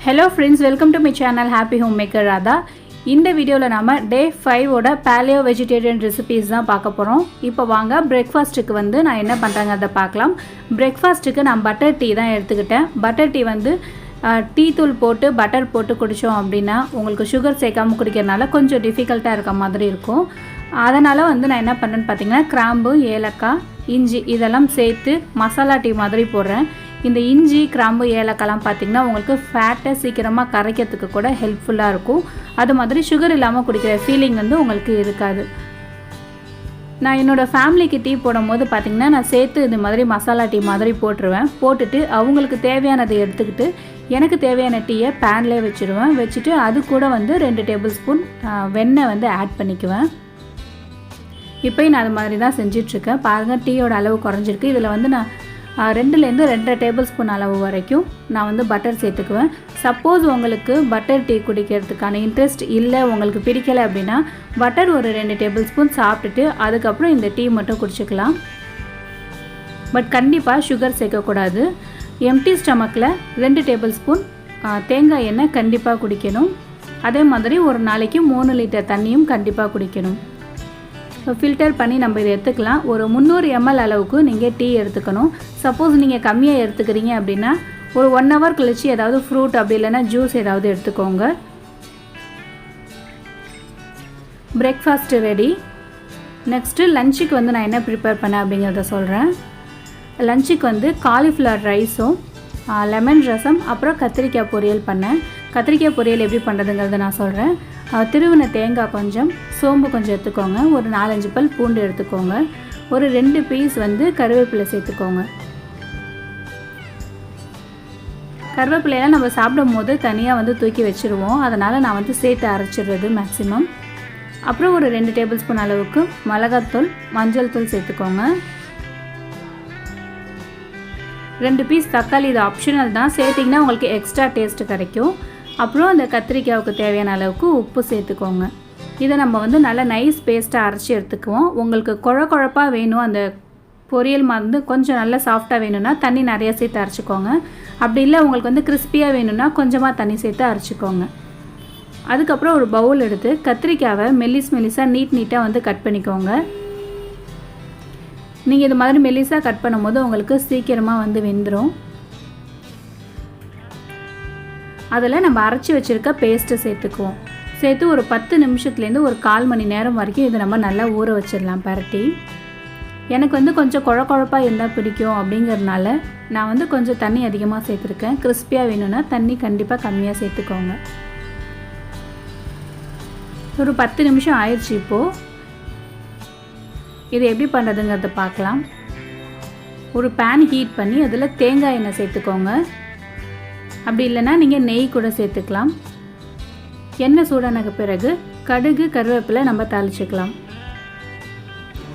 Hello friends, welcome to my channel Happy Homemaker Radha. இந்த வீடியோல நாம டே 5 ஓட paleo vegetarian recipes தான் பார்க்க போறோம். இப்போ வாங்க பிரேக்ஃபாஸ்ட்க்கு வந்து நான் என்ன பண்றேங்க அத பார்க்கலாம். பிரேக்ஃபாஸ்ட்க்கு நான் பட்டர் டீ தான் எடுத்துக்கிட்டேன். பட்டர் டீ வந்து டீ தூள் போட்டு பட்டர் போட்டு குடிச்சோம் அப்படினா உங்களுக்கு சுகர் சேர்க்காம குடிக்கிறனால கொஞ்சம் டிஃபிகல்ட்டா இருக்க மாதிரி இருக்கும். அதனால வந்து நான் என்ன பண்றேன்னு பாத்தீங்கன்னா கிராம்பு, ஏலக்காய், இஞ்சி இதெல்லாம் சேர்த்து மசாலா டீ மாதிரி போடுறேன். இந்த இஞ்சி, கிராம்பு, ஏலக்காய்லாம் பார்த்தீங்கன்னா உங்களுக்கு ஃபேட்டை சீக்கிரமாக கரைக்கிறதுக்கு கூட ஹெல்ப்ஃபுல்லாக இருக்கும். அது மாதிரி சுகர் இல்லாமல் குடிக்கிற ஃபீலிங் வந்து உங்களுக்கு இருக்காது. நான் என்னோடய ஃபேமிலிக்கு டீ போடும்போது பார்த்திங்கன்னா நான் சேர்த்து இது மாதிரி மசாலா டீ மாதிரி போட்டுருவேன். போட்டுட்டு அவங்களுக்கு தேவையானதை எடுத்துக்கிட்டு எனக்கு தேவையான டீயை பேன்லேயே வச்சுருவேன். வச்சுட்டு அது கூட வந்து 2 டேபிள் ஸ்பூன் வெண்ணெய் வந்து ஆட் பண்ணிக்குவேன். இப்போயும் நான் அது மாதிரி தான் செஞ்சிட்ருக்கேன். பாருங்கள் டீயோட அளவு குறைஞ்சிருக்கு. இதில் வந்து நான் 2லேருந்து 2.5 டேபிள் ஸ்பூன் அளவு வரைக்கும் நான் வந்து பட்டர் சேர்த்துக்குவேன். சப்போஸ் உங்களுக்கு பட்டர் டீ குடிக்கிறதுக்கான இன்ட்ரெஸ்ட் இல்லை, உங்களுக்கு பிடிக்கலை அப்படின்னா பட்டர் ஒரு 2 டேபிள் ஸ்பூன் சாப்பிட்டுட்டு அதுக்கப்புறம் இந்த டீ மட்டும் குடிச்சிக்கலாம். பட் கண்டிப்பாக சுகர் சேர்க்கக்கூடாது. எம்டி ஸ்டமக்கில் 2 டேபிள் ஸ்பூன் தேங்காய் எண்ணெய் கண்டிப்பாக குடிக்கணும். அதே மாதிரி ஒரு நாளைக்கு 3 லிட்டர் தண்ணியும் கண்டிப்பாக குடிக்கணும். ஃபில்டர் பண்ணி நம்ம இதை எடுத்துக்கலாம். ஒரு 300 ml அளவுக்கு நீங்கள் டீ எடுத்துக்கணும். சப்போஸ் நீங்கள் கம்மியாக எடுத்துக்கிறீங்க அப்படின்னா ஒரு 1 hour கழிச்சு ஏதாவது ஃப்ரூட் அப்படி இல்லைன்னா ஜூஸ் ஏதாவது எடுத்துக்கோங்க. Breakfast ready. நெக்ஸ்ட்டு லஞ்சுக்கு வந்து நான் என்ன ப்ரிப்பேர் பண்ணேன் அப்படிங்கிறத சொல்கிறேன். லஞ்சுக்கு வந்து காலிஃப்ளவர் ரைஸும் லெமன் ரசம் அப்புறம் கத்திரிக்காய் பொரியல் பண்ணேன். கத்திரிக்காய் பொரியல் எப்படி பண்ணுறதுங்கிறத நான் சொல்கிறேன். திருவின தேங்காய் கொஞ்சம், சோம்பு கொஞ்சம் எடுத்துக்கோங்க. ஒரு 4-5 பல் பூண்டு எடுத்துக்கோங்க. ஒரு 2 பீஸ் வந்து கருவேப்பிலை சேர்த்துக்கோங்க. கருவேப்பிலையெல்லாம் நம்ம சாப்பிடும் போது தனியாக வந்து தூக்கி வச்சுருவோம். அதனால் நான் வந்து சேர்த்து அரைச்சிடுறது மேக்ஸிமம். அப்புறம் ஒரு 2 டேபிள் ஸ்பூன் அளவுக்கு மிளகாத்தூள், மஞ்சள் தூள் சேர்த்துக்கோங்க. 2 பீஸ் தக்காளி, இது ஆப்ஷனல் தான், சேர்த்திங்கன்னா உங்களுக்கு எக்ஸ்ட்ரா டேஸ்ட்டு கிடைக்கும். அப்புறம் அந்த கத்திரிக்காய்க்கு தேவையான அளவுக்கு உப்பு சேர்த்துக்கோங்க. இதை நம்ம வந்து நல்லா நைஸ் பேஸ்ட்டாக அரைச்சி எடுத்துக்குவோம். உங்களுக்கு குழப்பாக வேணும், அந்த பொரியல் வந்து கொஞ்சம் நல்லா சாஃப்டாக வேணும்னா தண்ணி நிறையா சேர்த்து அரைச்சிக்கோங்க. அப்படி இல்லை உங்களுக்கு வந்து கிறிஸ்பியாக வேணும்னா கொஞ்சமாக தண்ணி சேர்த்து அரைச்சிக்கோங்க. அதுக்கப்புறம் ஒரு பவுல் எடுத்து கத்திரிக்காவை மெல்லிஸாக நீட்டாக வந்து கட் பண்ணிக்கோங்க. நீங்கள் இது மாதிரி மெல்லிஸாக கட் பண்ணும்போது உங்களுக்கு சீக்கிரமாக வந்து வெந்துடும். அதில் நம்ம அரைச்சி வச்சுருக்க பேஸ்ட்டை சேர்த்துக்குவோம். சேர்த்து ஒரு 10 நிமிஷத்துலேருந்து ஒரு 1/4 மணி நேரம் வரைக்கும் இதை நம்ம நல்லா ஊற வச்சிடலாம் பரட்டி. எனக்கு வந்து கொஞ்சம் குழப்பாக இருந்தால் பிடிக்கும் அப்படிங்கிறதுனால நான் வந்து கொஞ்சம் தண்ணி அதிகமாக சேர்த்துருக்கேன். கிறிஸ்பியாக வேணும்னா தண்ணி கண்டிப்பாக கம்மியாக சேர்த்துக்கோங்க. ஒரு 10 நிமிஷம் ஆயிடுச்சு. இப்போது இதை எப்படி பண்ணுறதுங்கிறத பார்க்கலாம். ஒரு பேன் ஹீட் பண்ணி அதில் தேங்காய் எண்ணெய் சேர்த்துக்கோங்க. அப்படி இல்லைன்னா நீங்கள் நெய் கூட சேர்த்துக்கலாம். எண்ணெய் சூடானக்கு பிறகு கடுகு, கருவேப்பிலை நம்ம தாளிச்சிக்கலாம்.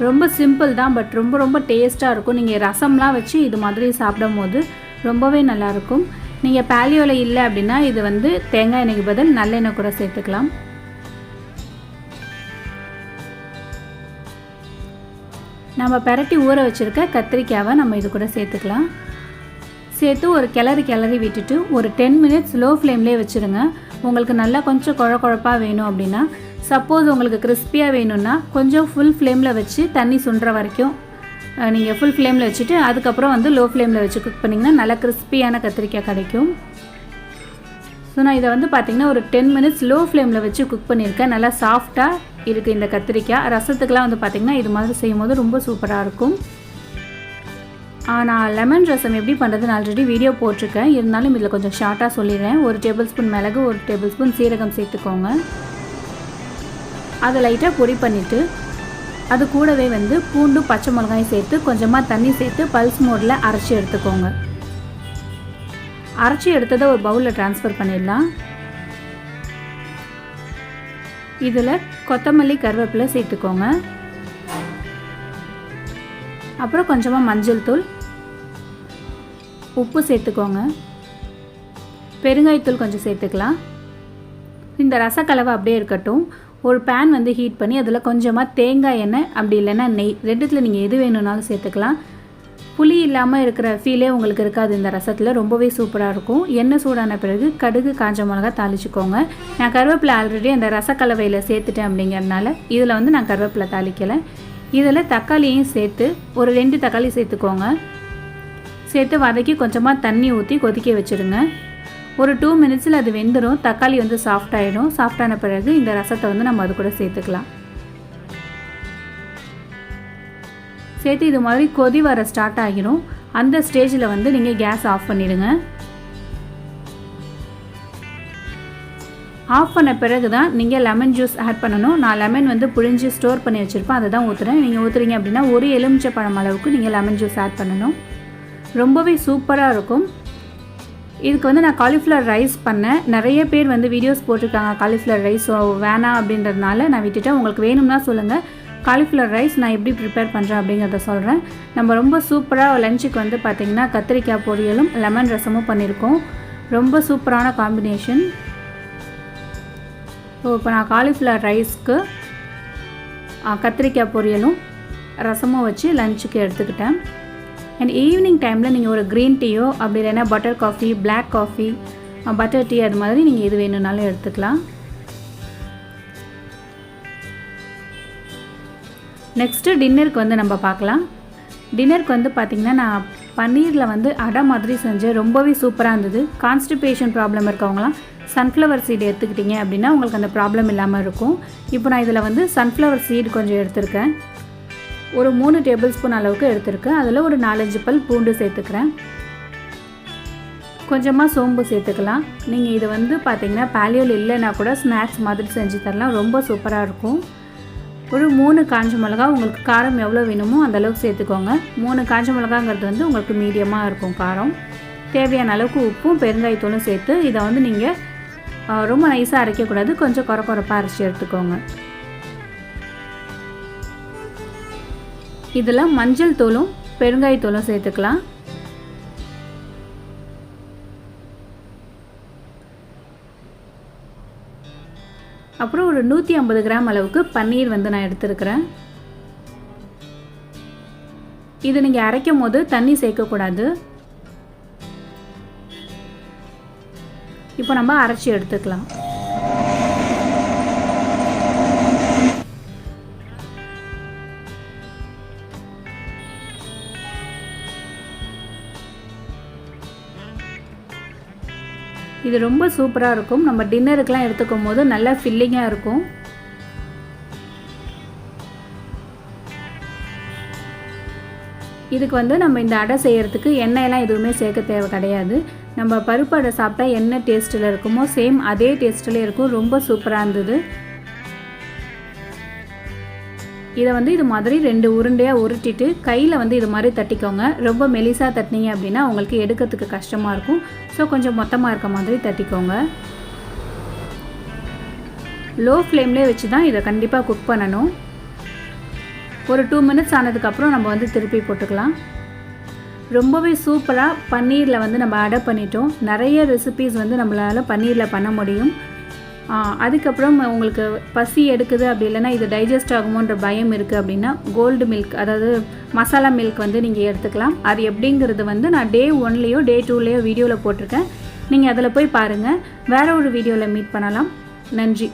ரொம்ப சிம்பிள் தான், பட் ரொம்ப டேஸ்ட்டாக இருக்கும். நீங்கள் ரசம்லாம் வச்சு இது மாதிரி சாப்பிடும் போது ரொம்பவே நல்லாயிருக்கும். நீங்கள் பேலியோவில் இல்லை அப்படின்னா இது வந்து தேங்காய் எண்ணெய்க்கு பதில் நல்லெண்ணெய் கூட சேர்த்துக்கலாம். நம்ம பரட்டி ஊற வச்சுருக்க கத்திரிக்காவை நம்ம இது கூட சேர்த்துக்கலாம். சேர்த்து ஒரு கிளறி விட்டுட்டு ஒரு 10 மினிட்ஸ் லோ ஃப்ளேம்லேயே வச்சுருங்க. உங்களுக்கு நல்லா கொஞ்சம் குழப்பாக வேணும் அப்படின்னா, சப்போஸ் உங்களுக்கு கிறிஸ்பியாக வேணும்னா கொஞ்சம் ஃபுல் ஃப்ளேமில் வச்சு தண்ணி சுண்டுற வரைக்கும் நீங்கள் ஃபுல் ஃப்ளேமில் வச்சுட்டு அதுக்கப்புறம் வந்து லோ ஃப்ளேமில் வச்சு குக் பண்ணிங்கன்னா நல்லா கிறிஸ்பியான கத்திரிக்காய் கிடைக்கும். ஸோ நான் இதை வந்து பார்த்திங்கன்னா ஒரு 10 மினிட்ஸ் லோ ஃப்ளேமில் வச்சு குக் பண்ணியிருக்கேன். நல்லா சாஃப்டாக இருக்குது இந்த கத்திரிக்காய். ரசத்துக்கெலாம் வந்து பார்த்திங்கன்னா இது மாதிரி செய்யும்போது ரொம்ப சூப்பராக இருக்கும். நான் லெமன் ரசம் எப்படி பண்ணுறதுன்னு ஆல்ரெடி வீடியோ போட்டிருக்கேன். இருந்தாலும் இதில் கொஞ்சம் ஷார்ட்டாக சொல்லிடுறேன். 1 டேபிள் ஸ்பூன் மிளகு, 1 டேபிள் ஸ்பூன் சீரகம் சேர்த்துக்கோங்க. அதை லைட்டாக பொடி பண்ணிவிட்டு அது கூடவே வந்து பூண்டு, பச்சை மிளகாயும் சேர்த்து கொஞ்சமாக தண்ணி சேர்த்து பல்ஸ் மோடில் அரைச்சி எடுத்துக்கோங்க. அரைச்சி எடுத்ததை ஒரு பவுலில் ட்ரான்ஸ்ஃபர் பண்ணிடலாம். இதில் கொத்தமல்லி, கருவேப்பிலை சேர்த்துக்கோங்க. அப்புறம் கொஞ்சமாக மஞ்சள் தூள், உப்பு சேர்த்துக்கோங்க. பெருங்காயத்தூள் கொஞ்சம் சேர்த்துக்கலாம். இந்த ரசக்கலவை அப்படியே இருக்கட்டும். ஒரு பேன் வந்து ஹீட் பண்ணி அதில் கொஞ்சமாக தேங்காய் எண்ணெய் அப்படி இல்லைன்னா நெய், 2த்தில் நீங்கள் எது வேணும்னாலும் சேர்த்துக்கலாம். புளி இல்லாமல் இருக்கிற ஃபீலே உங்களுக்கு இருக்காது இந்த ரசத்தில். ரொம்பவே சூப்பராக இருக்கும். எண்ணெய் சூடான பிறகு கடுகு காஞ்ச மிளகா தாளிச்சுக்கோங்க. நான் கருவேப்பிலை ஆல்ரெடி அந்த ரசக்கலவையில் சேர்த்துட்டேன் அப்படிங்கிறதுனால இதில் வந்து நான் கருவேப்பிலை தாளிக்கலை. இதில் தக்காளியையும் சேர்த்து ஒரு 2 தக்காளி சேர்த்துக்கோங்க. சேர்த்து வதக்கி கொஞ்சமாக தண்ணி ஊற்றி கொதிக்க வச்சுருங்க. ஒரு 2 மினிட்ஸில் அது வெந்துடும். தக்காளி வந்து சாஃப்டாகிடும். சாஃப்டான பிறகு இந்த ரசத்தை வந்து நம்ம அது கூட சேர்த்துக்கலாம். சேர்த்து இது மாதிரி கொதி வர ஸ்டார்ட் ஆகிடும். அந்த ஸ்டேஜில் வந்து நீங்கள் கேஸ் ஆஃப் பண்ணிடுங்க. ஆஃப் பண்ண பிறகு தான் நீங்கள் லெமன் ஜூஸ் ஆட் பண்ணணும். நான் லெமன் வந்து புழிஞ்சு ஸ்டோர் பண்ணி வச்சுருப்பேன், அதை தான் ஊற்றுறேன். நீங்கள் ஊற்றுறீங்க அப்படின்னா ஒரு எலுமிச்சை பழம் அளவுக்கு நீங்கள் லெமன் ஜூஸ் ஆட் பண்ணணும். ரொம்பவே சூப்பராக இருக்கும். இதுக்கு வந்து நான் காலிஃப்ளவர் ரைஸ் பண்ணேன். நிறைய பேர் வந்து வீடியோஸ் போட்டிருக்காங்க காலிஃப்ளவர் ரைஸ் வேணாம் அப்படின்றதுனால நான் விட்டுட்டேன். உங்களுக்கு வேணும்னா சொல்லுங்கள். காலிஃப்ளவர் ரைஸ் நான் எப்படி ப்ரிப்பேர் பண்ணுறேன் அப்படிங்கிறத சொல்கிறேன். நம்ம ரொம்ப சூப்பராக லஞ்சுக்கு வந்து பார்த்திங்கன்னா கத்திரிக்காய் பொரியலும் லெமன் ரசமும் பண்ணியிருக்கோம். ரொம்ப சூப்பரான காம்பினேஷன். இப்போ நான் காலிஃப்ளவர் ரைஸ்க்கு கத்திரிக்காய் பொரியலும் ரசமும் வச்சு லஞ்சுக்கு எடுத்துக்கிட்டேன். அண்ட் ஈவினிங் டைமில் நீங்கள் ஒரு க்ரீன் டீயோ அப்படி இல்லைன்னா butter coffee, black coffee, butter tea அது மாதிரி நீங்கள் எது வேணும்னாலும் எடுத்துக்கலாம். நெக்ஸ்ட்டு டின்னருக்கு வந்து நம்ம பார்க்கலாம். டின்னருக்கு வந்து பார்த்திங்கன்னா நான் பன்னீரில் வந்து அடை மாதிரி செஞ்சேன். ரொம்பவே சூப்பராக இருந்தது. கான்ஸ்டிபேஷன் ப்ராப்ளம் இருக்கவங்களாம் சன்ஃப்ளவர் சீடு எடுத்துக்கிட்டிங்க அப்படின்னா உங்களுக்கு அந்த ப்ராப்ளம் இல்லாமல் இருக்கும். இப்போ நான் இதில் வந்து சன்ஃப்ளவர் சீடு கொஞ்சம் எடுத்திருக்கேன். ஒரு 3 டேபிள் ஸ்பூன் அளவுக்கு எடுத்திருக்கேன். அதில் ஒரு 4-5 பல் பூண்டு சேர்த்துக்கிறேன். கொஞ்சமாக சோம்பு சேர்த்துக்கலாம். நீங்கள் இது வந்து பார்த்திங்கன்னா பாலியோவில் இல்லைன்னா கூட ஸ்நாக்ஸ் மாதிரி செஞ்சு தரலாம். ரொம்ப சூப்பராக இருக்கும். ஒரு 3 காஞ்ச மிளகா, உங்களுக்கு காரம் எவ்வளோ வேணுமோ அந்தளவுக்கு சேர்த்துக்கோங்க. 3 காஞ்ச மிளகாங்கிறது வந்து உங்களுக்கு மீடியமாக இருக்கும் காரம். தேவையான அளவுக்கு உப்பும் பெருங்காயத்தூளும் சேர்த்து இதை வந்து நீங்கள் ரொம்ப நைஸாக அரைக்கக்கூடாது, கொஞ்சம் கொரப்பாக அரைச்சி எடுத்துக்கோங்க. இதில் மஞ்சள் தூளும் பெருங்காயத்தூளும் சேர்த்துக்கலாம். அப்புறம் ஒரு 150 கிராம் அளவுக்கு பன்னீர் வந்து நான் எடுத்துருக்கிறேன். இது நீங்கள் அரைக்கும் போது தண்ணி சேர்க்கக்கூடாது. இப்போ நம்ம அரைச்சி எடுத்துக்கலாம். இது ரொம்ப சூப்பராக இருக்கும். நம்ம டின்னருக்கெலாம் எடுத்துக்கும் போது நல்லா ஃபில்லிங்காக இருக்கும். இதுக்கு வந்து நம்ம இந்த அடை செய்கிறதுக்கு எண்ணெயெல்லாம் எதுவுமே சேர்க்க தேவை கிடையாது. நம்ம பருப்பு அடை சாப்பிட்டா என்ன டேஸ்ட்டில் இருக்குமோ சேம் அதே டேஸ்ட்டில் இருக்கும். ரொம்ப சூப்பராக இருந்தது. இதை வந்து இது மாதிரி 2 உருண்டையாக உருட்டிட்டு கையில் வந்து இது மாதிரி தட்டிக்கோங்க. ரொம்ப மெலிசாக தட்டினீங்க அப்படின்னா உங்களுக்கு எடுக்கிறதுக்கு கஷ்டமாக இருக்கும். ஸோ கொஞ்சம் மொத்தமாக இருக்க மாதிரி தட்டிக்கோங்க. லோ ஃப்ளேம்லேயே வச்சு தான் இதை கண்டிப்பாக குக் பண்ணணும். ஒரு 2 மினிட்ஸ் ஆனதுக்கப்புறம் நம்ம வந்து திருப்பி போட்டுக்கலாம். ரொம்பவே சூப்பராக பன்னீரில் வந்து நம்ம அடை பண்ணிட்டோம். நிறைய ரெசிபீஸ் வந்து நம்மளால் பன்னீரில் பண்ண முடியும். அதுக்கப்புறம் உங்களுக்கு பசி எடுக்குது அப்படி இல்லைன்னா இது டைஜஸ்ட் ஆகுமோன்ற பயம் இருக்குது அப்படின்னா கோல்டு மில்க், அதாவது மசாலா மில்க் வந்து நீங்கள் எடுத்துக்கலாம். அது எப்படிங்கிறது வந்து நான் Day 1லேயோ Day 2லேயோ வீடியோவில் போட்டிருக்கேன். நீங்கள் அதில் போய் பாருங்கள். வேறு ஒரு வீடியோவில் மீட் பண்ணலாம். நன்றி.